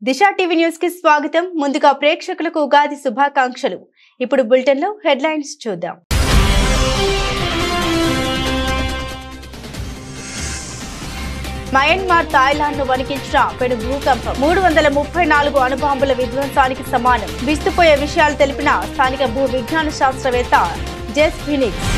దిశ TV news కి స్వాగతం. ముందుగా ప్రేక్షకులకు ఉగాది శుభాకాంక్షలు. ఇప్పుడు బులెటిన్ లో హెడ్లైన్స్ చూద్దాం. మయన్మార్ థాయిలాండ్ ను వణికించిన పెను భూకంపం 334 అణుబాంబుల విధ్వంసానికి సమానం. విస్తుపోయే విషయాలు తెలిపిన స్థానిక భూ విజ్ఞాన శాస్త్రవేత్త జెస్ ఫినిక్స్.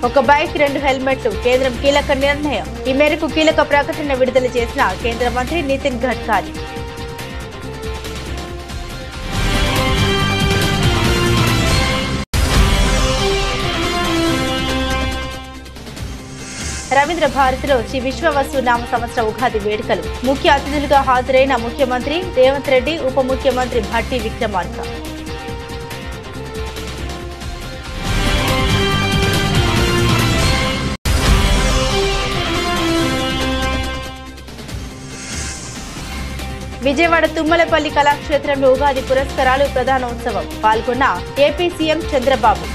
ఒక బైక్ 2 హెల్మెట్లు కేంద్రం కీలక నిర్ణయం. ఈ మేరకు కీలక ప్రకటన విడుదల చేసిన కేంద్ర మంత్రి నితిన్ గడ్కరీ. రవీంద్ర భారతిలో శ్రీ విశ్వవసు నామ సంవత్సర ఉగాది వేడుకలు. ముఖ్య అతిథులుగా హాజరైన ముఖ్యమంత్రి రేవంత్ రెడ్డి, ఉప ముఖ్యమంత్రి భట్టి విక్రమార్క. విజయవాడ తుమ్మలపల్లి కళాక్షేత్రంలో ఉగాది పురస్కారాలు ప్రధానోత్సవం. పాల్గొన్న ఏపీ సీఎం చంద్రబాబు.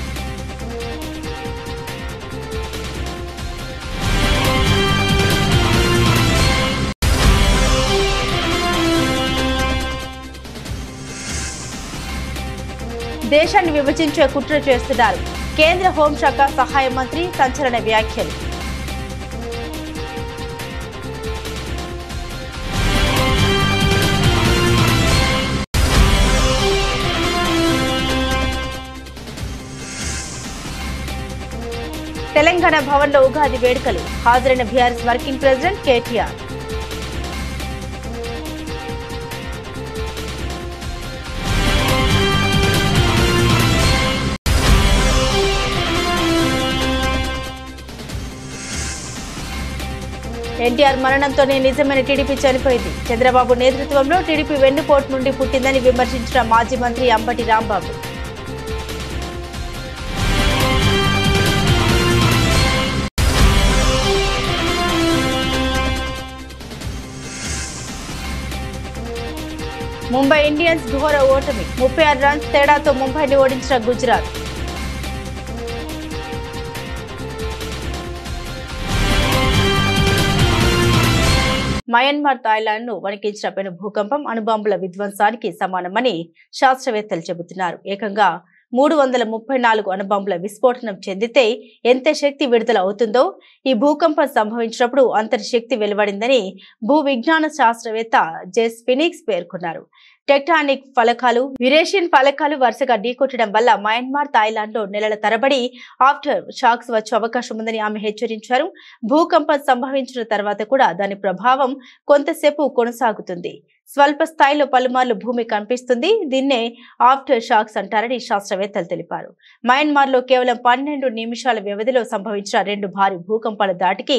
దేశాన్ని విభజించే కుట్ర చేస్తున్నారు. కేంద్ర హోంశాఖ సహాయ మంత్రి సంచలన వ్యాఖ్యలు. తెలంగాణ భవన్లో ఉగాది వేడుకలు. హాజరైన బీఆర్ఎస్ వర్కింగ్ ప్రెసిడెంట్ కేటీఆర్. ఎన్టీఆర్ మరణంతోనే నిజమైన టీడీపీ చనిపోయింది. చంద్రబాబు నేతృత్వంలో టీడీపీ వెన్నుపోటు నుండి పుట్టిందని విమర్శించిన మాజీ మంత్రి అంబటి రాంబాబు. ముంబై ఇండియన్స్ ఘోర ఓటమి. 36 రన్స్ తేడాతో ముంబైని ఓడించిన గుజరాత్. మయన్మార్ థాయిలాండ్ ను వణికించిన పెను భూకంపం అణుబాంబుల విధ్వంసానికి సమానమని శాస్త్రవేత్తలు చెబుతున్నారు. ఏకంగా 334 అణుబాంబుల విస్ఫోటనం చెందితే ఎంత శక్తి విడుదల అవుతుందో ఈ భూకంపం సంభవించినప్పుడు అంతటి శక్తి వెలువడిందని భూ విజ్ఞాన శాస్త్రవేత్త జెస్ ఫినిక్స్ పేర్కొన్నారు. టెక్టానిక్ ఫలకాలు, యురేషియన్ ఫలకాలు వరుసగా ఢీకొట్టడం వల్ల మయన్మార్ థాయిలాండ్ లో నెలల తరబడి ఆఫ్టర్ షాక్స్ వచ్చే అవకాశం ఉందని ఆమె హెచ్చరించారు. భూకంపం సంభవించిన తర్వాత కూడా దాని ప్రభావం కొంతసేపు కొనసాగుతుంది. స్వల్ప స్థాయిలో పలుమార్లు భూమి కంపిస్తుంది. దీన్నే ఆఫ్టర్ షాక్స్ అంటారని శాస్త్రవేత్తలు తెలిపారు. మయన్మార్ లో కేవలం 12 నిమిషాల వ్యవధిలో సంభవించిన 2 భారీ భూకంపాల దాటికి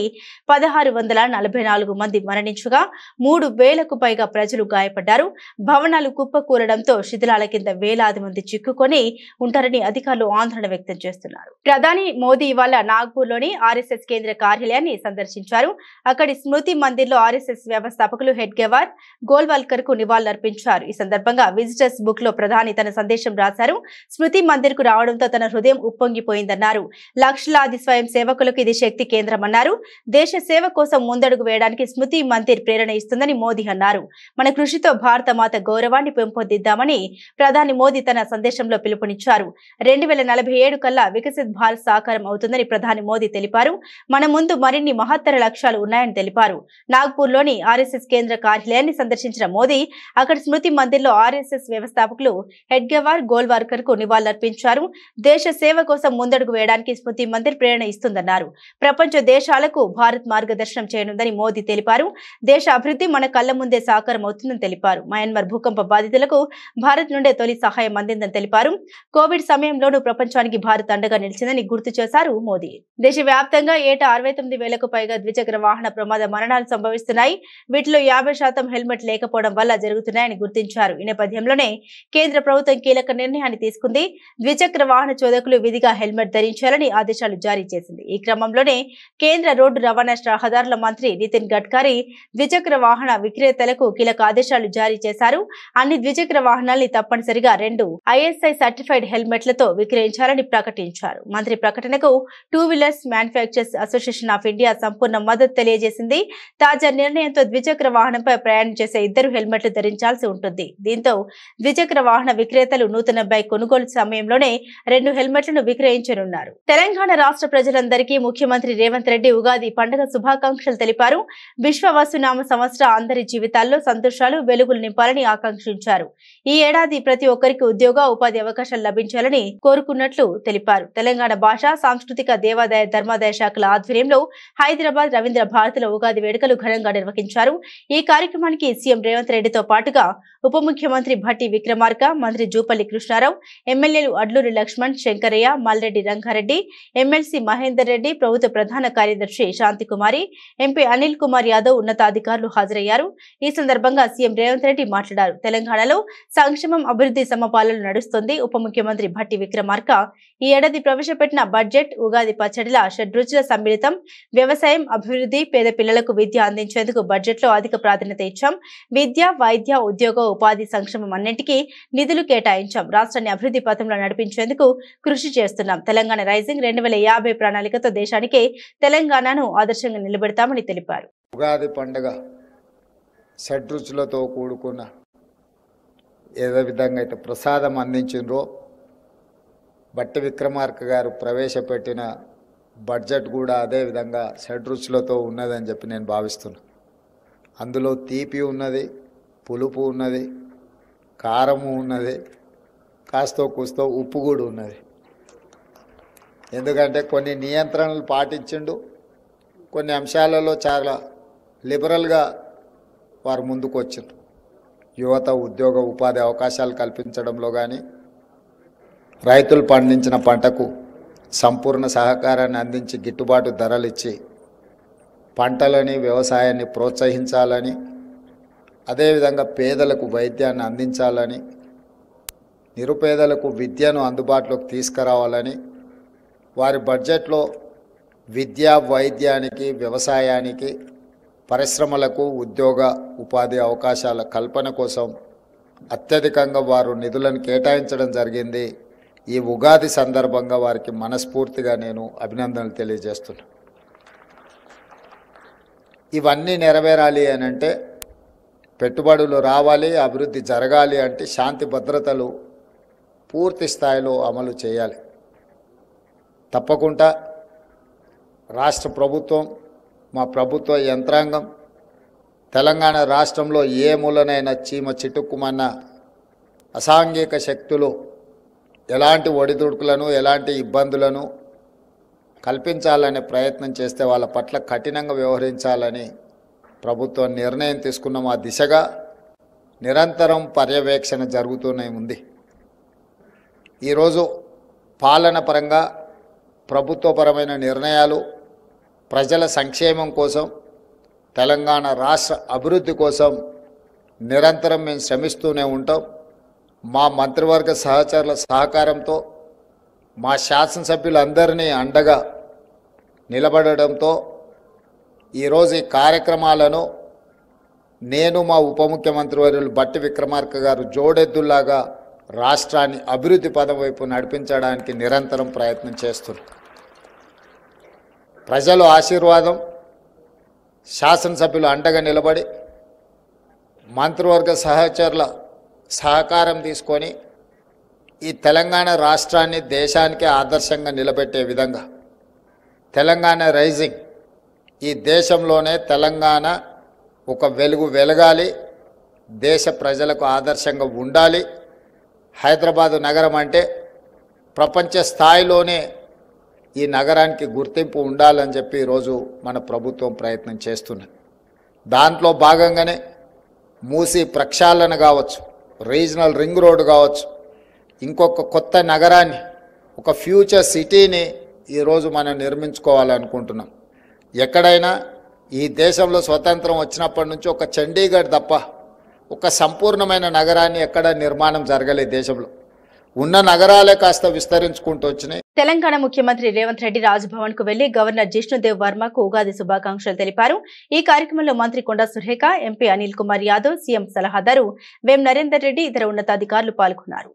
1644 మంది మరణించగా 3000కు పైగా ప్రజలు గాయపడ్డారు. భవనాలు కుప్పకూలడంతో శిథిలాల కింద వేలాది మంది చిక్కుకొని ఉంటారని అధికారులు ఆందోళన వ్యక్తం చేస్తున్నారు. ప్రధాని మోదీ ఇవాళ నాగ్పూర్ లోని ఆర్ఎస్ఎస్ కేంద్ర కార్యాలయాన్ని సందర్శించారు. అక్కడి స్మృతి మందిర్ లో ఆర్ఎస్ఎస్ వ్యవస్థాపకులు హెడ్గేవార్ గోల్వాల్కర్ కు నివాళులర్పించారు. ఈ సందర్భంగా విజిటర్స్ బుక్ లో ప్రధాని తన సందేశం రాశారు. స్మృతి మందిర్ కు రావడంతో తన హృదయం ఉప్పొంగిపోయిందన్నారు. లక్షలాది స్వయం సేవకులకు ఇది శక్తి కేంద్రమన్నారు. దేశ సేవ కోసం ముందడుగు వేయడానికి స్మృతి మందిర్ ప్రేరణ ఇస్తుందని మోదీ అన్నారు. మన కృషితో భారత మాత గౌరవాన్ని పెంపొందిద్దామని ప్రధాని మోదీ తన సందేశంలో పిలుపునిచ్చారు. 2047 కల్లా వికసిత్ భారత్ సాకారం అవుతుందని ప్రధాని మోదీ తెలిపారు. మన ముందు మరిన్ని మహత్తర లక్ష్యాలు ఉన్నాయని తెలిపారు. నాగ్పూర్ లోని ఆర్ఎస్ఎస్ కేంద్ర కార్యాలయాన్ని సందర్శించిన మోదీ అక్కడ స్మృతి మందిర్ లో ఆర్ఎస్ఎస్ వ్యవస్థాపకులు హెడ్గేవార్ గోల్వాల్కర్ కు నివాళులర్పించారు. దేశ సేవ కోసం ముందడుగు వేయడానికి స్మృతి మందిర్ ప్రేరణ ఇస్తుందన్నారు. ప్రపంచ దేశాలకు భారత్ మార్గదర్శనం చేయనుందని మోదీ తెలిపారు. దేశ అభివృద్ధి మన కళ్ల ముందే సాకారం అవుతుందని తెలిపారు. మయన్మార్ భూకంప బాధితులకు భారత్ నుండే తొలి సహాయం అందిందని తెలిపారు. కోవిడ్ సమయంలోనూ ప్రపంచానికి భారత్ అండగా నిలిచిందని గుర్తు చేశారు మోదీ. దేశవ్యాప్తంగా ఏటా 69,000కు పైగా ద్విచక్ర వాహన ప్రమాద మరణాలు సంభవిస్తున్నాయి. వీటిలో 50% హెల్మెట్ లేకపోవడం లేకపోవడం వల్ల జరుగుతున్నాయని గుర్తించారు. ఈ నేపథ్యంలోనే కేంద్ర ప్రభుత్వం కీలక నిర్ణయాన్ని తీసుకుంది. ద్విచక్ర వాహన చోదకులు విధిగా హెల్మెట్ ధరించాలని ఆదేశాలు జారీ చేసింది. ఈ క్రమంలోనే కేంద్ర రోడ్డు రవాణా రహదారుల మంత్రి నితిన్ గడ్కరీ ద్విచక్ర వాహన విక్రేతలకు కీలక ఆదేశాలు జారీ చేశారు. అన్ని ద్విచక్ర వాహనాల్ని తప్పనిసరిగా 2 ISI సర్టిఫైడ్ హెల్మెట్లతో విక్రయించాలని ప్రకటించారు. మంత్రి ప్రకటనకు two wheelers manufacturers association of India సంపూర్ణ మద్దతు తెలియజేసింది. తాజా నిర్ణయంతో ద్విచక్ర వాహనంపై ప్రయాణం చేసే 2 హెల్మెట్లు ధరించాల్సి ఉంటుంది. దీంతో ద్విచక్ర వాహన విక్రేతలు నూతన బైక్ కొనుగోలు సమయంలోనే 2 హెల్మెట్లను విక్రయించనున్నారు. తెలంగాణ రాష్ట్ర ప్రజలందరికీ ముఖ్యమంత్రి రేవంత్ రెడ్డి ఉగాది పండుగ శుభాకాంక్షలు తెలిపారు. విశ్వవసునామ సంవత్సర అందరి జీవితాల్లో సంతోషాలు వెలుగులు నింపాలని ఆకాంక్షించారు. ఈ ఏడాది ప్రతి ఒక్కరికి ఉద్యోగ ఉపాధి అవకాశాలు లభించాలని కోరుకున్నట్లు తెలిపారు. తెలంగాణ భాష సాంస్కృతిక దేవాదాయ ధర్మాదాయ శాఖల ఆధ్వర్యంలో హైదరాబాద్ రవీంద్ర భారతిలో ఉగాది వేడుకలు ఘనంగా నిర్వహించారు. ఈ కార్యక్రమానికి సీఎం రేవంత్ రెడ్డితో పాటుగా ఉప ముఖ్యమంత్రి భట్టి విక్రమార్క, మంత్రి జూపల్లి కృష్ణారావు, ఎమ్మెల్యేలు అడ్లూరి లక్ష్మణ్, శంకరయ్య, మల్రెడ్డి రంగారెడ్డి, ఎమ్మెల్సీ మహేందర్ రెడ్డి, ప్రభుత్వ ప్రధాన కార్యదర్శి శాంతికుమారి, ఎంపీ అనిల్ కుమార్ యాదవ్ ఉన్నతాధికారులు హాజరయ్యారు. ఈ సందర్భంగా సీఎం రేవంత్ రెడ్డి మాట్లాడారు. తెలంగాణలో సంక్షేమం అభివృద్ధి సమపాలన నడుస్తుంది. ఉప ముఖ్యమంత్రి భట్టి విక్రమార్క ఈ ఏడాది ప్రవేశపెట్టిన బడ్జెట్ ఉగాది పచ్చడిల షడ్రుచుల సమ్మిళితం. వ్యవసాయం, అభివృద్ధి, పేద పిల్లలకు విద్య అందించేందుకు బడ్జెట్ లో అధిక ప్రాధాన్యత ఇచ్చాం. విద్య, వైద్య, ఉద్యోగ, ఉపాధి, సంక్షేమం అన్నింటికీ నిధులు కేటాయించాం. రాష్ట్రాన్ని అభివృద్ధి పథంలో నడిపించేందుకు కృషి చేస్తున్నాం. తెలంగాణ రైజింగ్ 2050 ప్రణాళికతో దేశానికి తెలంగాణను ఆదర్శంగా నిలబెడతామని తెలిపారు. ఉగాది పండుగ షడ్రుచులతో కూడుకున్న ఏదో విధంగా అయితే ప్రసాదం అందించిండ్రో భట్టి విక్రమార్క గారు ప్రవేశపెట్టిన బడ్జెట్ కూడా అదే విధంగా షడ్రుచులతో ఉన్నదని చెప్పి నేను భావిస్తున్నాను. అందులో తీపి ఉన్నది, పులుపు ఉన్నది, కారము ఉన్నది, కాస్తో కూస్తో ఉప్పు కూడా ఉన్నది. ఎందుకంటే కొన్ని నియంత్రణలు పాటించిండు, కొన్ని అంశాలలో చాలా లిబరల్గా వారు ముందుకు వచ్చిండ్రు. యువత ఉద్యోగ ఉపాధి అవకాశాలు కల్పించడంలో కానీ, రైతులు పండించిన పంటకు సంపూర్ణ సహకారాన్ని అందించి గిట్టుబాటు ధరలు ఇచ్చి పంటలని, వ్యవసాయాన్ని ప్రోత్సహించాలని, అదేవిధంగా పేదలకు వైద్యాన్ని అందించాలని, నిరుపేదలకు విద్యను అందుబాటులోకి తీసుకురావాలని వారి బడ్జెట్లో విద్యా, వైద్యానికి, వ్యవసాయానికి, పరిశ్రమలకు, ఉద్యోగ ఉపాధి అవకాశాల కల్పన కోసం అత్యధికంగా వారు నిధులను కేటాయించడం జరిగింది. ఈ ఉగాది సందర్భంగా వారికి మనస్ఫూర్తిగా నేను అభినందనలు తెలియజేస్తున్నాను. ఇవన్నీ నెరవేరాలి అని అంటే, పెట్టుబడులు రావాలి, అభివృద్ధి జరగాలి అంటే శాంతి భద్రతలు పూర్తి స్థాయిలో అమలు చేయాలి. తప్పకుండా రాష్ట్ర ప్రభుత్వం, మా ప్రభుత్వ యంత్రాంగం తెలంగాణ రాష్ట్రంలో ఏ మూలనైనా చీమ చిటుక్కుమన్న అసాంఘిక శక్తులు ఎలాంటి ఒడిదుడుకులను, ఎలాంటి ఇబ్బందులను కల్పించాలనే ప్రయత్నం చేస్తే వాళ్ళ పట్ల కఠినంగా వ్యవహరించాలని ప్రభుత్వం నిర్ణయం తీసుకున్న ఆ దిశగా నిరంతరం పర్యవేక్షణ జరుగుతూనే ఉంది. ఈరోజు పాలన పరంగా ప్రభుత్వపరమైన నిర్ణయాలు ప్రజల సంక్షేమం కోసం, తెలంగాణ రాష్ట్ర అభివృద్ధి కోసం నిరంతరం మేము శ్రమిస్తూనే ఉంటాం. మా మంత్రివర్గ సహచరుల సహకారంతో, మా శాసనసభ్యులందరినీ అండగా నిలబడడంతో ఈరోజు ఈ కార్యక్రమాలను నేను, మా ఉప ముఖ్యమంత్రి వర్యులు భట్టి విక్రమార్క గారు జోడెద్దుల్లాగా రాష్ట్రాన్ని అభివృద్ధి పదం వైపు నడిపించడానికి నిరంతరం ప్రయత్నం చేస్తున్నాం. ప్రజల ఆశీర్వాదం, శాసనసభ్యులు అండగా నిలబడి, మంత్రివర్గ సహచరుల సహకారం తీసుకొని ఈ తెలంగాణ రాష్ట్రాన్ని దేశానికి ఆదర్శంగా నిలబెట్టే విధంగా తెలంగాణ రైజింగ్, ఈ దేశంలోనే తెలంగాణ ఒక వెలుగు వెలగాలి, దేశ ప్రజలకు ఆదర్శంగా ఉండాలి. హైదరాబాదు నగరం అంటే ప్రపంచ స్థాయిలోనే ఈ నగరానికి గుర్తింపు ఉండాలని చెప్పి ఈరోజు మన ప్రభుత్వం ప్రయత్నం చేస్తున్నది. దాంట్లో భాగంగానే మూసీ ప్రక్షాళన కావచ్చు, రీజనల్ రింగ్ రోడ్ కావచ్చు, ఇంకొక కొత్త నగరాన్ని, ఒక ఫ్యూచర్ సిటీని ఈరోజు మనం నిర్మించుకోవాలనుకుంటున్నాం. ఎక్కడైనా ఈ దేశంలో స్వతంత్రం వచ్చినప్పటి నుంచి ఒక చండీగఢ్ తప్ప ఒక సంపూర్ణమైన నగరాన్ని ఎక్కడ నిర్మాణం జరగలేదు దేశంలో. ఉన్న నగరాలే కాస్త విస్తరించుకుంటూ వచ్చినాయి. తెలంగాణ ముఖ్యమంత్రి రేవంత్ రెడ్డి రాజ్భవన్ కు వెళ్లి గవర్నర్ జిష్ణుదేవ్ వర్మకు ఉగాది శుభాకాంక్షలు తెలిపారు. ఈ కార్యక్రమంలో మంత్రి కొండా సురేఖ, ఎంపీ అనిల్ కుమార్ యాదవ్, సీఎం సలహాదారు వేం నరేందర్ రెడ్డి, ఇతర ఉన్నతాధికారులు పాల్గొన్నారు.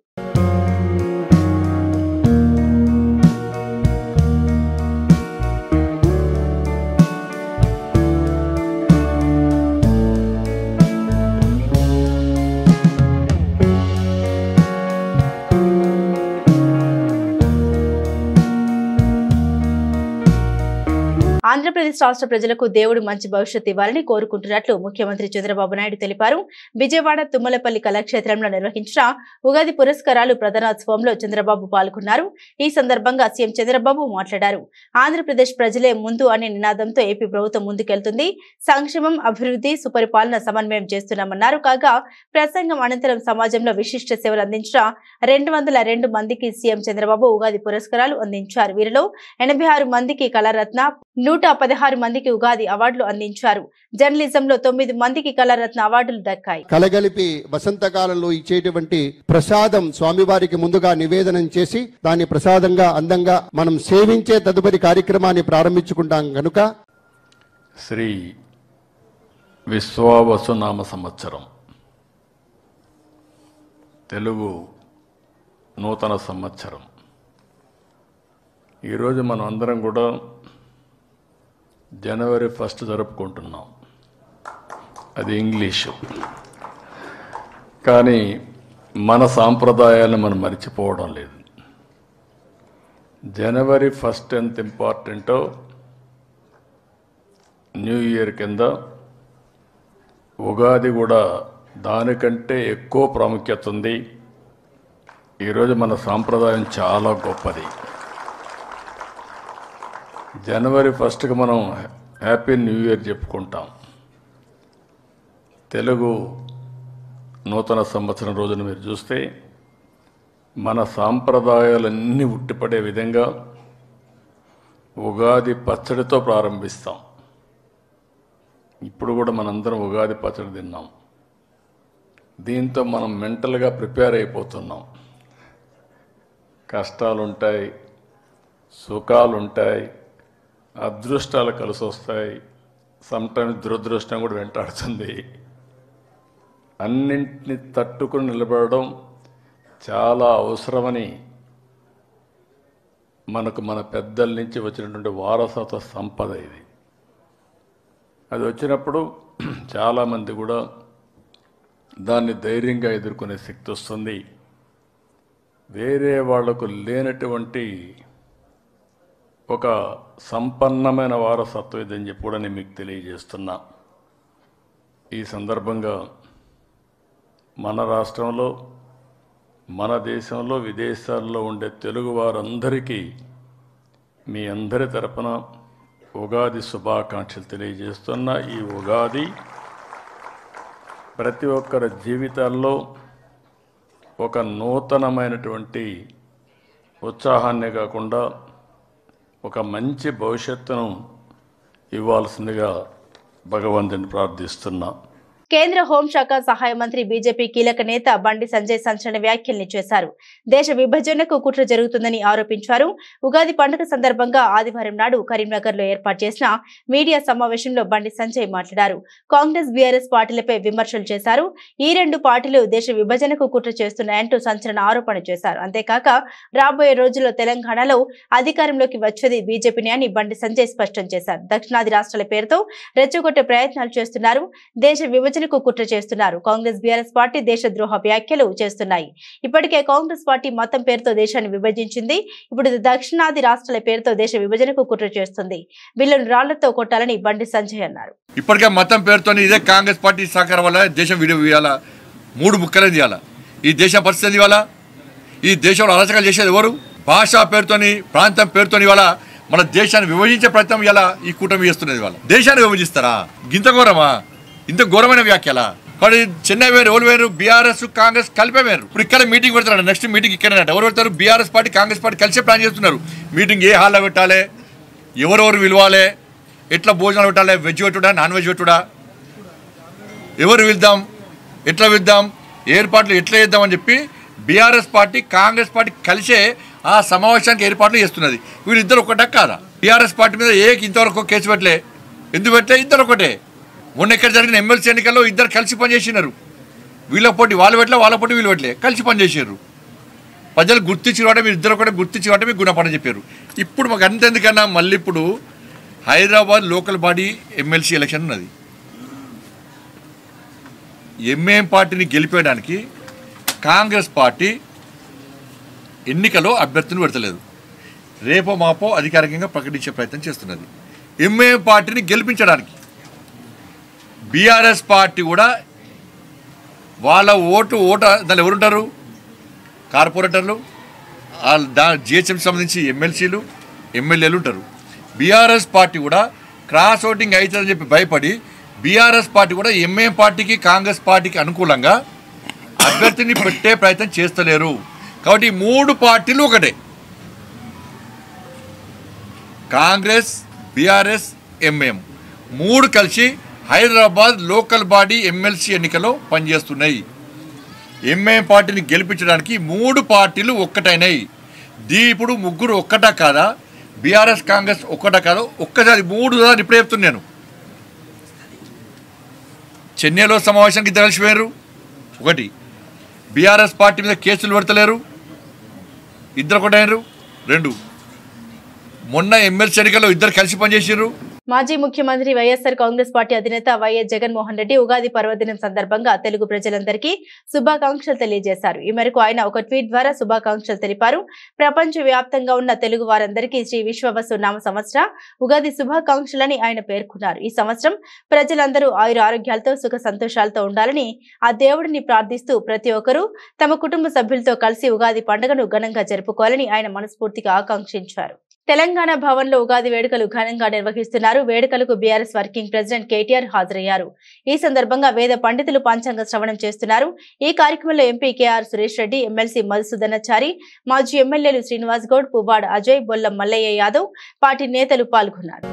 ఆంధ్రప్రదేశ్ రాష్ట్ర ప్రజలకు దేవుడు మంచి భవిష్యత్తు ఇవ్వాలని కోరుకుంటున్నట్లు ముఖ్యమంత్రి చంద్రబాబు నాయుడు తెలిపారు. విజయవాడ తుమ్మలపల్లి కళాక్షేత్రంలో నిర్వహించిన ఉగాది పురస్కారాలు ప్రధానోత్సవంలో చంద్రబాబు పాల్గొన్నారు. ఈ సందర్భంగా సీఎం చంద్రబాబు మాట్లాడారు. ఆంధ్రప్రదేశ్ ప్రజలే ముందు అనే నినాదంతో ఏపీ ప్రభుత్వం ముందుకెళ్తుంది. సంక్షేమం, అభివృద్ధి, సుపరిపాలన సమన్వయం చేస్తున్నామన్నారు. కాగా ప్రసంగం అనంతరం సమాజంలో విశిష్ట సేవలు అందించిన 202 మందికి సీఎం చంద్రబాబు ఉగాది పురస్కారాలు అందించారు. వీరిలో 86 మందికి కళారత్న, 116 మందికి ఉగాది అవార్డులు అందించారు. జర్నలిజంలో 9 మందికి కళారత్న అవార్డులు దక్కాయి. కలగలిపి వసంతకాలంలో ఇచ్చేటువంటి ప్రసాదం స్వామివారికి ముందుగా నివేదనం చేసి దాన్ని ప్రసాదంగా అందంగా మనం సేవించే తదుపరి కార్యక్రమాన్ని ప్రారంభించుకుంటాం కనుక శ్రీ విశ్వావసునామ సంవత్సరం తెలుగు నూతన సంవత్సరం. ఈరోజు మనం అందరం కూడా జనవరి 1 జరుపుకుంటున్నాం. అది ఇంగ్లీషు. కానీ మన సాంప్రదాయాలను మనం మర్చిపోవడం లేదు. జనవరి 1 ఎంత ఇంపార్టెంటో న్యూ ఇయర్ కింద ఉగాది కూడా దానికంటే ఎక్కువ ప్రాముఖ్యత ఉంది. ఈరోజు మన సాంప్రదాయం చాలా గొప్పది. జనవరి 1కి మనం హ్యాపీ న్యూ ఇయర్ చెప్పుకుంటాం. తెలుగు నూతన సంవత్సరం రోజున మీరు చూస్తే మన సాంప్రదాయాలన్నీ ఉట్టిపడే విధంగా ఉగాది పచ్చడితో ప్రారంభిస్తాం. ఇప్పుడు కూడా మనందరం ఉగాది పచ్చడి తిన్నాం. దీంతో మనం మెంటల్గా ప్రిపేర్ అయిపోతున్నాం. కష్టాలుంటాయి, సుఖాలుంటాయి, అదృష్టాలు కలిసి వస్తాయి, సమ్టైమ్స్ దురదృష్టం కూడా వెంటాడుతుంది. అన్నింటినీ తట్టుకుని నిలబడడం చాలా అవసరమని మనకు మన పెద్దల నుంచి వచ్చినటువంటి వారసత్వ సంపద ఇది. అది వచ్చినప్పుడు చాలామంది కూడా దాన్ని ధైర్యంగా ఎదుర్కొనే శక్తి వస్తుంది. వేరే వాళ్లకు లేనటువంటి ఒక సంపన్నమైన వారసత్వం ఇదని చెప్పి కూడా నేను మీకు తెలియజేస్తున్నా. ఈ సందర్భంగా మన రాష్ట్రంలో, మన దేశంలో, విదేశాల్లో ఉండే తెలుగు వారందరికీ మీ అందరి తరపున ఉగాది శుభాకాంక్షలు తెలియజేస్తున్నా. ఈ ఉగాది ప్రతి ఒక్కరి జీవితాల్లో ఒక నూతనమైనటువంటి ఉత్సాహాన్ని కాకుండా ఒక మంచి భవిష్యత్తును ఇవ్వాల్సిందిగా భగవంతుని ప్రార్థిస్తున్నా. కేంద్ర హోంశాఖ సహాయ మంత్రి బీజేపీ కీలక నేత బండి సంజయ్ సంచలన వ్యాఖ్యల్ని చేశారు. దేశ విభజనకు కుట్ర జరుగుతుందని ఆరోపించారు. ఉగాది పండుగ సందర్భంగా ఆదివారం నాడు కరీంనగర్ లో ఏర్పాటు చేసిన మీడియా సమావేశంలో బండి సంజయ్ మాట్లాడారు. కాంగ్రెస్, బీఆర్ఎస్ పార్టీలపై విమర్శలు చేశారు. ఈ రెండు పార్టీలు దేశ విభజనకు కుట్ర చేస్తున్నాయంటూ సంచలన ఆరోపణ చేశారు. అంతేకాక రాబోయే రోజుల్లో తెలంగాణలో అధికారంలోకి వచ్చేది బీజేపీని అని బండి సంజయ్ స్పష్టం చేశారు. దక్షిణాది రాష్ట్రాల పేరుతో రెచ్చగొట్టే ప్రయత్నాలు చేస్తున్నారు. దేశ విభజనకు కుట్ర చేస్తున్నారు. కాంగ్రెస్, బీఆర్ఎస్ పార్టీ దేశద్రోహ వ్యాఖ్యలు చేస్తున్నాయి. ఇప్పటికే కాంగ్రెస్ పార్టీ మతం పేరుతో దేశాన్ని విభజించింది. ఇప్పుడు దక్షిణాది రాష్ట్రాల పేరుతో దేశ విభజనకు కుట్ర చేస్తుంది. వీళ్ళను రాళ్లతో కొట్టాలని బండి సంజయ్ అన్నారు. ఇప్పటికే మతం పేరుతో ఇదే కాంగ్రెస్ పార్టీ సహకారం వల్ల దేశం విడియాలా, 3 ముక్కలు తీయాలా. ఈ దేశ పరిస్థితి ఇవాళ, ఈ దేశంలో అరాచకాలు చేసేది ఎవరు? భాషా పేరుతోని, ప్రాంతం పేరుతోని ఇవాళ మన దేశాన్ని విభజించే ప్రయత్నం ఇలా ఈ కూటమి చేస్తున్నది. ఇవాళ దేశాన్ని విభజిస్తారా? ఇంత ఘోరమా? ఇంత ఘోరమైన వ్యాఖ్యలా? కానీ చెన్నై వేరు, ఎవరు వేరు? బీఆర్ఎస్ కాంగ్రెస్ కలిపే వేరు. ఇప్పుడు ఇక్కడ మీటింగ్ పెడతారు. నెక్స్ట్ మీటింగ్ ఇక్కడ ఎవరు పెడతారు? బీఆర్ఎస్ పార్టీ, కాంగ్రెస్ పార్టీ కలిసే ప్లాన్ చేస్తున్నారు. మీటింగ్ ఏ హాల్లో పెట్టాలి, ఎవరెవరు పిలవాలి, ఎట్లా భోజనాలు పెట్టాలి, వెజ్ పెట్టుడా, నాన్ వెజ్ పెట్టుడా, ఎవరు వెళ్దాం, ఎట్లా విద్దాం, ఏర్పాట్లు ఎట్లా చేద్దామని చెప్పి బీఆర్ఎస్ పార్టీ కాంగ్రెస్ పార్టీ కలిసే ఆ సమావేశానికి ఏర్పాట్లు చేస్తున్నది. వీళ్ళిద్దరు ఒకటా కాదా? బీఆర్ఎస్ పార్టీ మీద ఇంతవరకు కేసు పెట్టలే, ఎందుకు పెట్టలే? ఇద్దరు ఒకటే. మొన్న ఎక్కడ జరిగిన ఎమ్మెల్సీ ఎన్నికల్లో ఇద్దరు కలిసి పనిచేసినారు. వీళ్ళ పోటీ వాళ్ళు పెట్టలే, వాళ్ళ పోటీ వీళ్ళు పెట్టలే, కలిసి పనిచేసారు. ప్రజలు గుర్తించి కాబట్టి మీరు ఇద్దరు ఒకటే గుర్తించి కాబట్టి మీకు గుణపడని చెప్పారు. ఇప్పుడు మాకు అంతెందుకన్నా మళ్ళీ ఇప్పుడు Hyderabad local body MLC election ఉన్నది. ఎంఏఎం పార్టీని గెలిపేయడానికి కాంగ్రెస్ పార్టీ ఎన్నికలో అభ్యర్థిని పెడతలేదు. రేపో మాపో అధికారికంగా ప్రకటించే ప్రయత్నం చేస్తున్నది. ఎంఏఎం పార్టీని గెలిపించడానికి బీఆర్ఎస్ పార్టీ కూడా వాళ్ళ ఓటు దానిలో ఎవరుంటారు? కార్పొరేటర్లు, జిహెచ్ఎంసీ సంబంధించి ఎమ్మెల్సీలు, ఎమ్మెల్యేలు ఉంటారు. బీఆర్ఎస్ పార్టీ కూడా క్రాస్ ఓటింగ్ అవుతుందని చెప్పి భయపడి బీఆర్ఎస్ పార్టీ కూడా ఎంఏఎం పార్టీకి కాంగ్రెస్ పార్టీకి అనుకూలంగా అభ్యర్థిని పెట్టే ప్రయత్నం చేస్తలేరు. కాబట్టి 3 పార్టీలు ఒకటే, కాంగ్రెస్, బీఆర్ఎస్, ఎంఏఎం 3 కలిసి హైదరాబాద్ లోకల్ బాడీ ఎమ్మెల్సీ ఎన్నికలో పనిచేస్తున్నాయి. ఎంఏఎం పార్టీని గెలిపించడానికి 3 పార్టీలు ఒక్కటైనాయి. ఇప్పుడు ముగ్గురు ఒక్కటా కాదా? బీఆర్ఎస్ కాంగ్రెస్ ఒక్కటా కాదా? ఒక్కసారి 3 సార్లు ఇప్పుడే చెప్తున్నాను. చెన్నైలో సమావేశానికి ఇద్దరు కలిసిపోయారు. ఒకటి, బీఆర్ఎస్ పార్టీ మీద కేసులు పెడతలేరు, ఇద్దరు ఒకటైనరు. 2, మొన్న ఎమ్మెల్సీ ఎన్నికల్లో ఇద్దరు కలిసి పనిచేసారు. మాజీ ముఖ్యమంత్రి వైఎస్ఆర్ కాంగ్రెస్ పార్టీ అధినేత వైఎస్ జగన్మోహన్ రెడ్డి ఉగాది పర్వదినం సందర్భంగా తెలుగు ప్రజలందరికీ శుభాకాంక్షలు తెలియజేశారు. ఈ మేరకు ఆయన ఒక ట్వీట్ ద్వారా శుభాకాంక్షలు తెలిపారు. ప్రపంచ వ్యాప్తంగా ఉన్న తెలుగు వారందరికీ శ్రీ విశ్వవసు నామ సంవత్సర ఉగాది శుభాకాంక్షలని ఆయన పేర్కొన్నారు. ఈ సంవత్సరం ప్రజలందరూ ఆయుర ఆరోగ్యాలతో సుఖ సంతోషాలతో ఉండాలని ఆ దేవుడిని ప్రార్థిస్తూ ప్రతి ఒక్కరూ తమ కుటుంబ సభ్యులతో కలిసి ఉగాది పండుగను ఘనంగా జరుపుకోవాలని ఆయన మనస్ఫూర్తిగా ఆకాంక్షించారు. తెలంగాణ భవన్ లో ఉగాది వేడుకలు ఘనంగా నిర్వహిస్తున్నారు. వేడుకలకు బీఆర్ఎస్ వర్కింగ్ ప్రెసిడెంట్ కేటీఆర్ హాజరయ్యారు. ఈ సందర్భంగా వేద పండితులు పంచాంగ శ్రవణం చేస్తున్నారు. ఈ కార్యక్రమంలో MP KR Suresh Reddy, MLC Madhusudanachari, మాజీ ఎమ్మెల్యేలు శ్రీనివాస్ గౌడ్, పువ్వాడ అజయ్, బొల్లం మల్లయ్య యాదవ్, పార్టీ నేతలు పాల్గొన్నారు.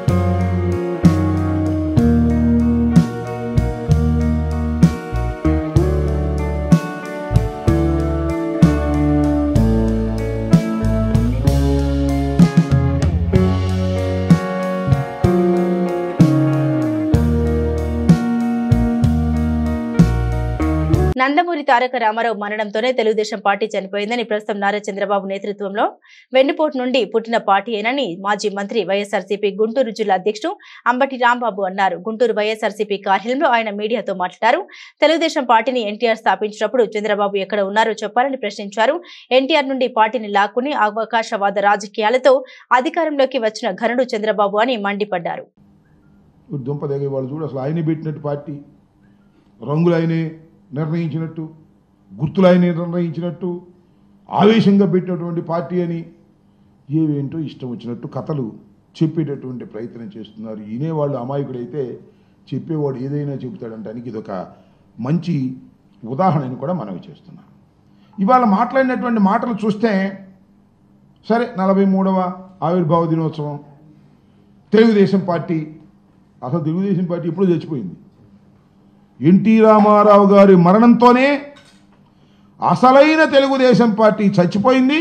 నందమూరి తారక రామారావు మరణంతోనే తెలుగుదేశం పార్టీ చనిపోయిందని, ప్రస్తుతం నారా చంద్రబాబు నేతృత్వంలో వెన్నుపోటు నుండి పుట్టిన పార్టీయేనని మాజీ మంత్రి వైఎస్ఆర్సీపీ గుంటూరు జిల్లా అధ్యక్షుడు అంబటి రాంబాబు అన్నారు. గుంటూరు వైఎస్ఆర్సీపీ కార్యాలయంలో ఆయన మీడియాతో మాట్లాడారు. తెలుగుదేశం పార్టీని ఎన్టీఆర్ స్థాపించినప్పుడు చంద్రబాబు ఎక్కడ ఉన్నారో చెప్పాలని ప్రశ్నించారు. ఎన్టీఆర్ నుండి పార్టీని లాక్కుని అవకాశవాద రాజకీయాలతో అధికారంలోకి వచ్చిన ఘనుడు చంద్రబాబు అని మండిపడ్డారు. నిర్ణయించినట్టు, గుర్తులైన నిర్ణయించినట్టు, ఆవేశంగా పెట్టినటువంటి పార్టీ అని ఏవేంటో ఇష్టం వచ్చినట్టు కథలు చెప్పేటటువంటి ప్రయత్నం చేస్తున్నారు. వినేవాళ్ళు అమాయకుడైతే చెప్పేవాడు ఏదైనా చెబుతాడంటానికి ఇదొక మంచి ఉదాహరణని కూడా మనవి చేస్తున్నాం. ఇవాళ మాట్లాడినటువంటి మాటలు చూస్తే సరే 43వ ఆవిర్భావ దినోత్సవం, తెలుగుదేశం పార్టీ, అసలు తెలుగుదేశం పార్టీ ఎప్పుడూ చచ్చిపోయింది. ఎన్టీ రామారావు గారి మరణంతోనే అసలైన తెలుగుదేశం పార్టీ చచ్చిపోయింది.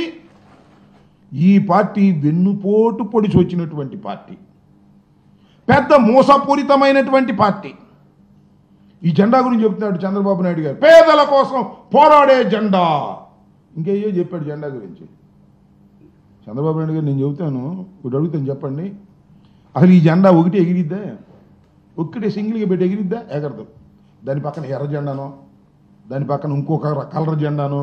ఈ పార్టీ వెన్నుపోటు పొడిచి వచ్చినటువంటి పార్టీ, పెద్ద మోసపూరితమైనటువంటి పార్టీ. ఈ జెండా గురించి చెప్తున్నాడు చంద్రబాబు నాయుడు గారు, పేదల కోసం పోరాడే జెండా. ఇంకేయో చెప్పాడు జెండా గురించి చంద్రబాబు నాయుడు గారు. నేను చెబుతాను, ఇప్పుడు అడుగుతాను, చెప్పండి, అసలు ఈ జెండా ఒకటి ఎగిరిద్దా? ఒక్కటే సింగిల్గా పెట్టి ఎగిరిద్దా? ఎగరదు. దాని పక్కన ఎర్ర జెండానో, దాని పక్కన ఇంకొక కలర్ జెండానో,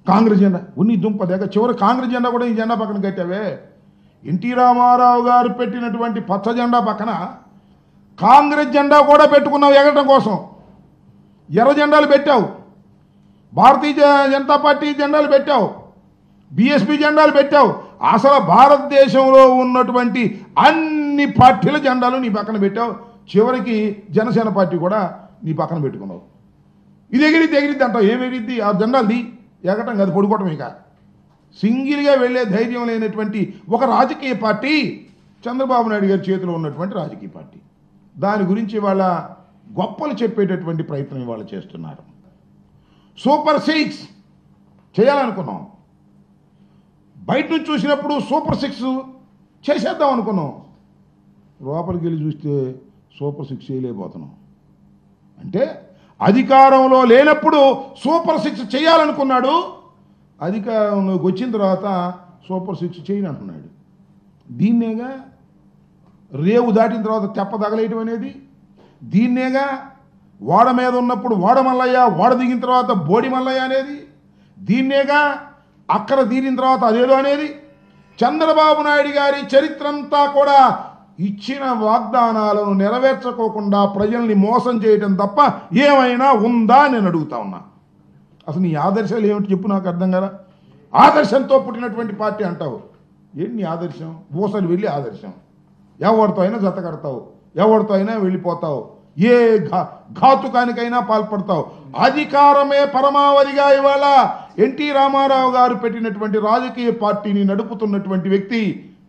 కాంగ్రెస్ జెండా ఉన్ని దుంప దగ్గర చివరి కాంగ్రెస్ జెండా కూడా ఈ జెండా పక్కన కట్టావే. ఎన్టీ రామారావు గారు పెట్టినటువంటి పచ్చ జెండా పక్కన కాంగ్రెస్ జెండా కూడా పెట్టుకున్నావు ఎగరడం కోసం. ఎర్ర జెండాలు పెట్టావు, భారతీయ జనతా పార్టీ జెండాలు పెట్టావు, బీఎస్పీ జెండాలు పెట్టావు. అసలు భారతదేశంలో ఉన్నటువంటి అన్ని పార్టీల జెండాలు నీ పక్కన పెట్టావు. చివరికి జనసేన పార్టీ కూడా నీ పక్కన పెట్టుకున్నావు. ఇది ఎగిరిద్ది అంటావు. ఏం ఎగిరిద్ది? ఆ జెండాలది ఎగటం కాదు, పడుకోవటం. ఇక సింగిల్గా వెళ్ళే ధైర్యం లేనటువంటి ఒక రాజకీయ పార్టీ చంద్రబాబు నాయుడు గారి చేతిలో ఉన్నటువంటి రాజకీయ పార్టీ. దాని గురించి వాళ్ళ గొప్పలు చెప్పేటటువంటి ప్రయత్నం ఇవాళ చేస్తున్నారు. సూపర్ 6 చేయాలనుకున్నాం. బయట నుంచి చూసినప్పుడు సూపర్ 6 చేసేద్దాం అనుకున్నాం. లోపలికి వెళ్ళి చూస్తే సూపర్ 6 చేయలేకపోతున్నాం. అంటే అధికారంలో లేనప్పుడు సూపర్ 6 చేయాలనుకున్నాడు, అధికారంలోకి వచ్చిన తర్వాత సూపర్ 6 చేయని అంటున్నాడు. దీన్నేగా రేవు దాటిన తర్వాత తెప్ప తగలేయటం అనేది, దీన్నేగా వాడ మీద ఉన్నప్పుడు వాడ మల్లయ్య, వాడ దిగిన తర్వాత బోడి మల్లయ్య అనేది, దీన్నేగా అక్కడ తీరిన తర్వాత అదేదో అనేది. చంద్రబాబు నాయుడు గారి చరిత్ర అంతా కూడా ఇచ్చిన వాగ్దానాలను నెరవేర్చుకోకుండా ప్రజల్ని మోసం చేయటం తప్ప ఏమైనా ఉందా నేను అడుగుతా ఉన్నా. అసలు నీ ఆదర్శాలు ఏమిటి చెప్పు, నాకు అర్థం కదా. ఆదర్శంతో పుట్టినటువంటి పార్టీ అంటావు, ఏంటి నీ ఆదర్శం? ఊసలు వెళ్ళి ఆదర్శం, ఎవరితో అయినా జత కడతావు, ఎవరితో అయినా వెళ్ళిపోతావు, ఏ ఘాతుకానికైనా పాల్పడతావు. అధికారమే పరమావధిగా ఇవాళ ఎన్టీ రామారావు గారు పెట్టినటువంటి రాజకీయ పార్టీని నడుపుతున్నటువంటి వ్యక్తి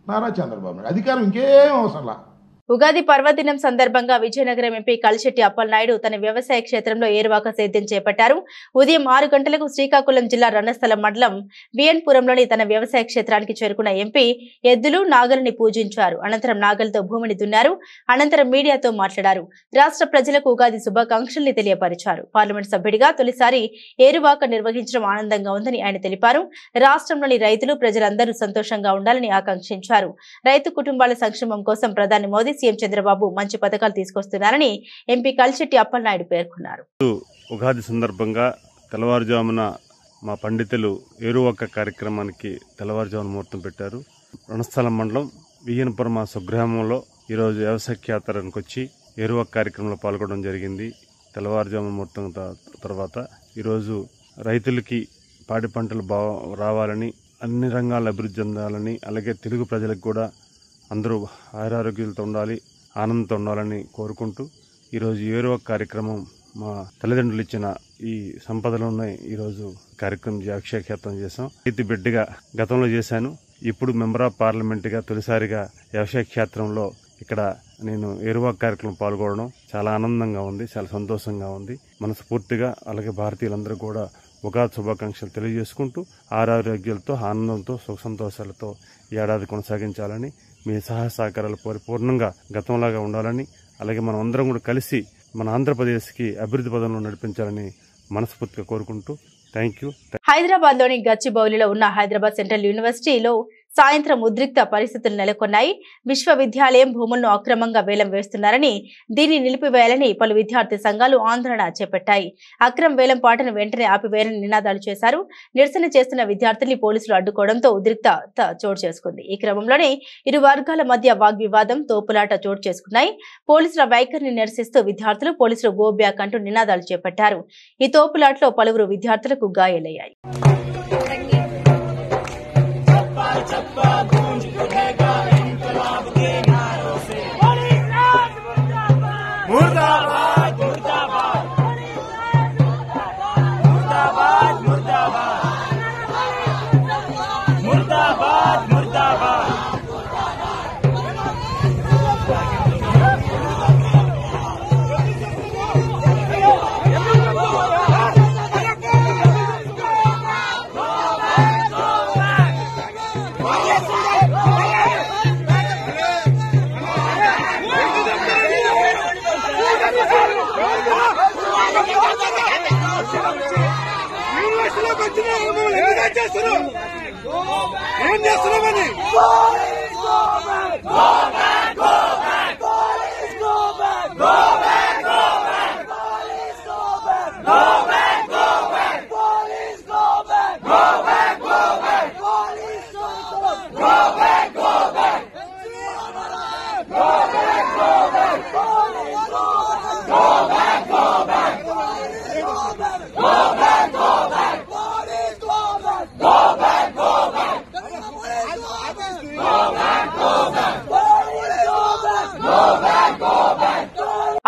నారా చంద్రబాబు నాయుడు. అధికారం ఇంకేం అవసరంలా. ఉగాది పర్వదినం సందర్భంగా విజయనగరం ఎంపీ కలిశెట్టి అప్పలనాయుడు తన వ్యవసాయ క్షేత్రంలో ఏరువాక సేద్యం చేపట్టారు. ఉదయం 6 గంటలకు శ్రీకాకుళం జిల్లా రణస్థలం మండలం విఎన్పురంలోని తన వ్యవసాయ క్షేత్రానికి చేరుకున్న ఎంపీ ఎద్దులు నాగలిని పూజించారు. అనంతరం నాగలితో భూమిని దున్నారు. అనంతరం మీడియాతో మాట్లాడారు. రాష్ట్ర ప్రజలకు ఉగాది శుభాకాంక్షల్ని తెలియపరిచారు. పార్లమెంట్ సభ్యుడిగా తొలిసారి ఏరువాక నిర్వహించడం ఆనందంగా ఉందని ఆయన తెలిపారు. రాష్ట్రంలోని రైతులు ప్రజలందరూ సంతోషంగా ఉండాలని ఆకాంక్షించారు. రైతు కుటుంబాల సంక్షేమం కోసం ప్రధాని మోదీ, సీఎం చంద్రబాబు మంచి పథకాలు తీసుకొస్తున్నారని ఎంపీ కలిశెట్టి అప్పలనాయుడు పేర్కొన్నారు. ఉగాది సందర్భంగా తెల్లవారుజామున మా పండితులు ఏరువాక కార్యక్రమానికి తెల్లవారుజామున ముహూర్తం పెట్టారు. రణస్థలం మండలం వియ్యనపురం స్వగ్రామంలో ఈరోజు వ్యవసాయ క్షేత్రానికి వచ్చి ఏరువాక కార్యక్రమంలో పాల్గొనడం జరిగింది. తెల్లవారుజామున ముహూర్తం తర్వాత ఈరోజు రైతులకి పాడి పంటలు రావాలని, అన్ని రంగాల అభివృద్ధి చెందాలని, అలాగే తెలుగు ప్రజలకు కూడా అందరూ ఆరోగ్యాలతో ఉండాలి, ఆనందంతో ఉండాలని కోరుకుంటూ ఈరోజు ఏరువాక కార్యక్రమం మా తల్లిదండ్రులు ఇచ్చిన ఈ సంపదలను ఈరోజు కార్యక్రమం అక్షయక్షేత్రం చేశాం. రైతు బిడ్డగా గతంలో చేశాను, ఇప్పుడు మెంబర్ ఆఫ్ పార్లమెంట్గా తొలిసారిగా వ్యవసాయ క్షేత్రంలో ఇక్కడ నేను ఏరువాక కార్యక్రమం పాల్గొనడం చాలా ఆనందంగా ఉంది, చాలా సంతోషంగా ఉంది. మనస్ఫూర్తిగా అలాగే భారతీయులందరూ కూడా ఉగాది శుభాకాంక్షలు తెలియజేసుకుంటూ ఆరోగ్యాలతో, ఆనందంతో, సుఖ సంతోషాలతో ఈ ఏడాది కొనసాగించాలని, మీ సహాయ సహకారాలు పరిపూర్ణంగా గతంలాగా ఉండాలని, అలాగే మనం అందరం కూడా కలిసి మన ఆంధ్రప్రదేశ్కి అభివృద్ధి పదంలో నడిపించాలని మనస్ఫూర్తిగా కోరుకుంటూ థ్యాంక్ యూ. హైదరాబాద్ లోని గచ్చిబౌలిలో ఉన్న హైదరాబాద్ సెంట్రల్ యూనివర్సిటీలో సాయంత్రం ఉద్రిక్త పరిస్థితులు నెలకొన్నాయి. విశ్వవిద్యాలయం భూములను అక్రమంగా వేలం వేస్తున్నారని, దీన్ని నిలిపివేయాలని పలు విద్యార్థి సంఘాలు ఆందోళన చేపట్టాయి. అక్రమ వేలం పాటను వెంటనే ఆపివేయాలని నినాదాలు చేశారు. నిరసన చేస్తున్న విద్యార్థుల్ని పోలీసులు అడ్డుకోవడంతో ఉద్రిక్తత చోటు చేసుకుంది. ఈ క్రమంలోనే ఇరు వర్గాల మధ్య వాగ్వివాదం, తోపులాట చోటు చేసుకున్నాయి. పోలీసుల వైఖరిని నిరసిస్తూ విద్యార్థులు పోలీసులు గో బ్యాక్ అంటూ నినాదాలు చేపట్టారు. ఈ తోపులాటలో పలువురు విద్యార్థులకు గాయాలయ్యాయి.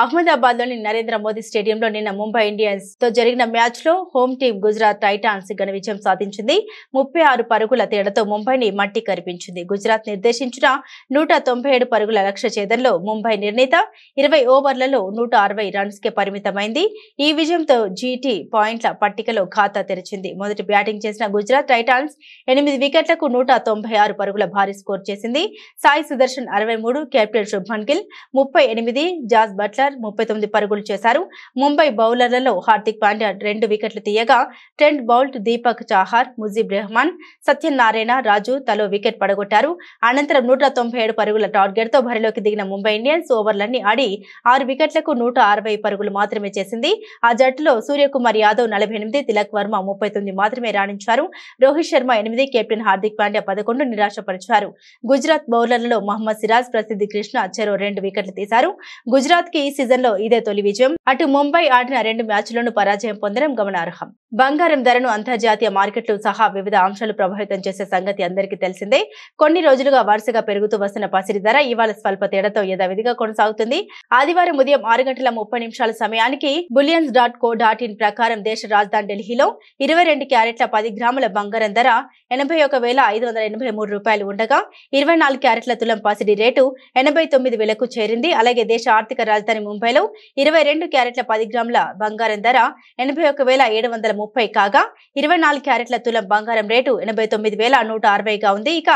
అహ్మదాబాద్ లోని నరేంద్ర మోదీ స్టేడియంలో నిన్న ముంబై ఇండియన్స్ తో జరిగిన మ్యాచ్ లో హోమ్ టీం గుజరాత్ టైటాన్స్ ఘన విజయం సాధించింది. 36 పరుగుల తేడాతో ముంబైని మట్టి కరిపించింది. గుజరాత్ నిర్దేశించిన 197 పరుగుల లక్ష్య ఛేదనలో ముంబై నిర్ణీత 20 ఓవర్లలో 160 రన్స్ కే పరిమితమైంది. ఈ విజయంతో జీటీ పాయింట్ల పట్టికలో ఖాతా తెరిచింది. మొదటి బ్యాటింగ్ చేసిన గుజరాత్ టైటాన్స్ 8 వికెట్లకు 196 పరుగుల భారీ స్కోర్ చేసింది. Sai Sudharsan 63, captain Shubman Gill 38, Jos Buttler 39 పరుగులు చేశారు. ముంబై బౌలర్లలో హార్దిక్ పాండ్యా 2 వికెట్లు తీయగా ట్రెంట్ బౌల్ట్, దీపక్ చాహార్, ముజీబ్ రెహమాన్, సత్యనారాయణ, రాజు తలో వికెట్ పడగొట్టారు. అనంతరం 197 పరుగుల టార్గెట్ తో బరిలోకి దిగిన ముంబై ఇండియన్స్ ఓవర్లన్నీ ఆడి 6 వికెట్లకు 160 పరుగులు మాత్రమే చేసింది. ఆ జట్టులో సూర్యకుమార్ యాదవ్ 48, తిలక్ వర్మ 39 మాత్రమే రాణించారు. రోహిత్ శర్మ 8, కెప్టెన్ హార్దిక్ పాండ్యా 11 నిరాశపరిచారు. గుజరాత్ బౌలర్లలో మహమ్మద్ సిరాజ్, ప్రసిద్ధి కృష్ణ చెరో 2 వికెట్లు తీశారు. గుజరాత్ కి ఈ సీజన్ లో ఇదే తొలి విజయం. అటు ముంబై ఆడిన 2 మ్యాచ్లను పరాజయం పొందడం గమనార్హం. బంగారం ధరను అంతర్జాతీయ మార్కెట్లు సహా వివిధ అంశాలు ప్రభావితం చేసే సంగతి అందరికీ తెలిసిందే. కొన్ని రోజులుగా వరుసగా పెరుగుతూ వస్తున్న పసిడి ధర ఇవాళ స్వల్ప తేడాతో యథావిధిగా కొనసాగుతుంది. ఆదివారం ఉదయం 6:30 సమయానికి bullions.co.in ప్రకారం దేశ రాజధాని ఢిల్లీలో 22 క్యారెట్ల 10 గ్రాముల బంగారం ధర 81,583 రూపాయలు ఉండగా 24 క్యారెట్ల తులం పసిడి రేటు 89,000కు చేరింది. అలాగే దేశ ఆర్థిక రాజధాని ముంబైలో 22 క్యారెట్ల 10 గ్రాముల బంగారం ధర 81,730 కాగా 24 క్యారెట్ల తులం బంగారం రేటు 89,160గా ఉంది. ఇక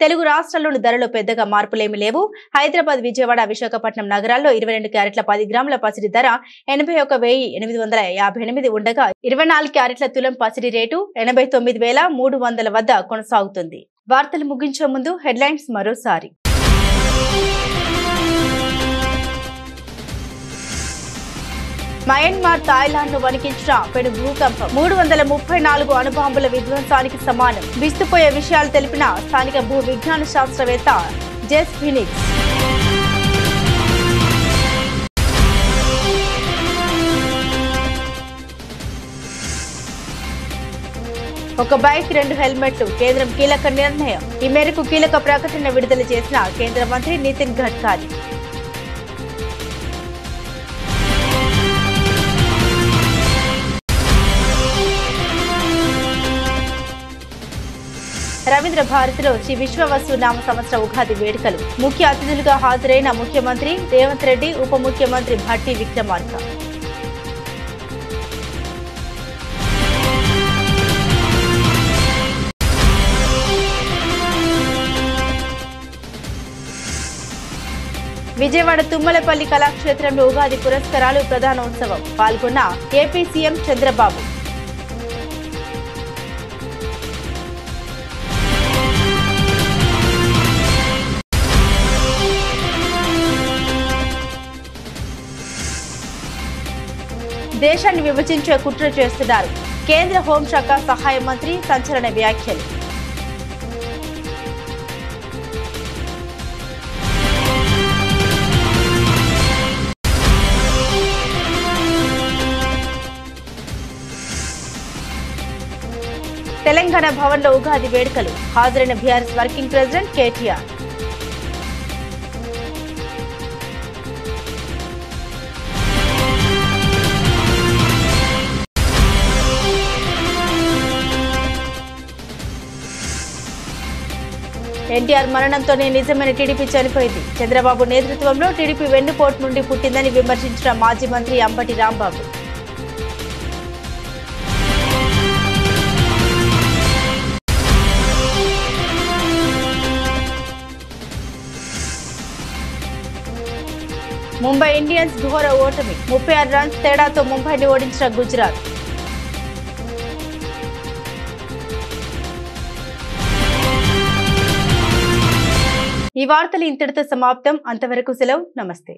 తెలుగు రాష్ట్రాల్లోని ధరలో పెద్దగా మార్పులేమీ లేవు. హైదరాబాద్, విజయవాడ, విశాఖపట్నం నగరాల్లో 22 క్యారెట్ల 10 గ్రాముల పసిడి ధర 81,858 ఉండగా 24 క్యారెట్ల తులం పసిడి రేటు 89,300 వద్ద కొనసాగుతుంది. వార్తలు ముగించే ముందు హెడ్లైన్స్ మరోసారి. మయన్మార్, థాయిలాండ్ ను వణికించిన పెను భూకంపం 334 అణుబాంబుల విధ్వంసానికి సమానం. విస్తుపోయే విషయాలు తెలిపిన స్థానిక భూ విజ్ఞాన శాస్త్రవేత్త జెస్ ఫినిక్స్. ఒక బైక్ 2 హెల్మెట్లు, కేంద్రం కీలక నిర్ణయం. ఈ మేరకు కీలక ప్రకటన విడుదల చేసిన కేంద్ర మంత్రి నితిన్ గడ్కరీ. రవీంద్ర భారతిలో శ్రీ విశ్వవసు నామ సంవత్సర ఉగాది వేడుకలు. ముఖ్య అతిథులుగా హాజరైన ముఖ్యమంత్రి రేవంత్ రెడ్డి, ఉప ముఖ్యమంత్రి భట్టి విక్రమార్క. విజయవాడ తుమ్మలపల్లి కళాక్షేత్రంలో ఉగాది పురస్కారాలు ప్రధానోత్సవం. పాల్గొన్న ఏపీ సీఎం చంద్రబాబు. దేశాన్ని విభజించే కుట్ర చేస్తున్నారు. కేంద్ర హోంశాఖ సహాయ మంత్రి సంచలన వ్యాఖ్యలు. తెలంగాణ భవన్లో ఉగాది వేడుకలు. హాజరైన బీఆర్ఎస్ వర్కింగ్ ప్రెసిడెంట్ కేటీఆర్. ఎన్టీఆర్ మరణంతోనే నిజమైన టీడీపీ చనిపోయింది. చంద్రబాబు నేతృత్వంలో టీడీపీ వెన్నుపోటు నుండి పుట్టిందని విమర్శించిన మాజీ మంత్రి అంబటి రాంబాబు. ముంబై ఇండియన్స్ ఘోర ఓటమి. 36 రన్స్ తేడాతో ముంబైని ఓడించిన గుజరాత్. ఈ వార్తలు ఇంతటితో సమాప్తం. అంతవరకు సెలవు. నమస్తే.